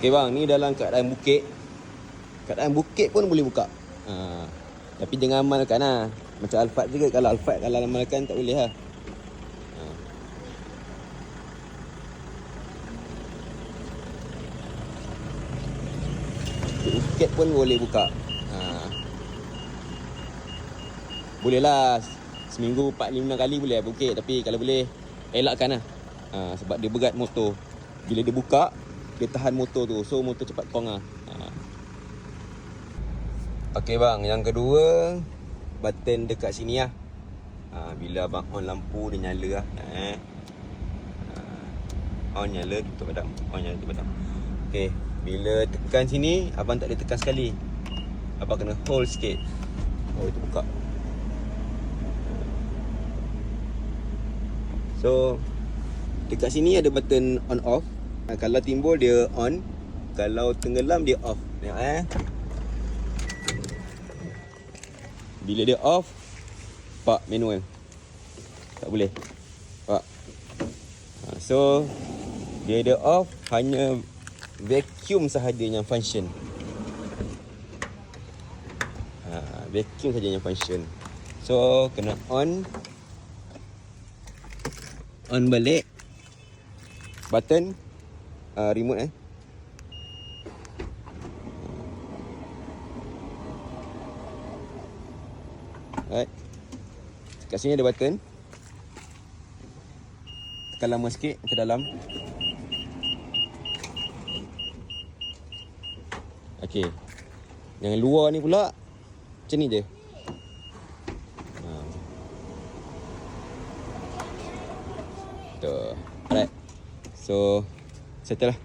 Okay bang, ni dalam keadaan bukit. Keadaan bukit pun boleh buka. Tapi jangan amalkan lah. Macam Alphard juga. Kalau Alphard kalau amalkan tak boleh lah. Bukit pun boleh buka. Boleh lah. Seminggu 4-5 kali boleh lah bukit. Tapi kalau boleh, elakkan lah. Sebab dia berat motor. Bila dia buka, dia tahan motor tu. So motor cepat kong lah. Okay bang, yang kedua, button dekat sini lah. Bila abang on lampu, dia nyala lah. On nyala, tutup padam. On nyala, tutup padam. Okay, bila tekan sini, abang tak boleh tekan sekali. Abang kena hold sikit. Oh, itu buka. So, dekat sini ada button on off. Kalau timbul dia on, kalau tenggelam dia off. Tengok Bila dia off, pak manual. Tak boleh. Pak. So, bila dia off, hanya vacuum sahaja yang function. Vacuum saja yang function. So, kena on balik button remote Alright. Kat sini ada button. Tekan lama sikit ke dalam. Okey. Yang luar ni pula macam ni je. Tuh. Alright. So, settle lah.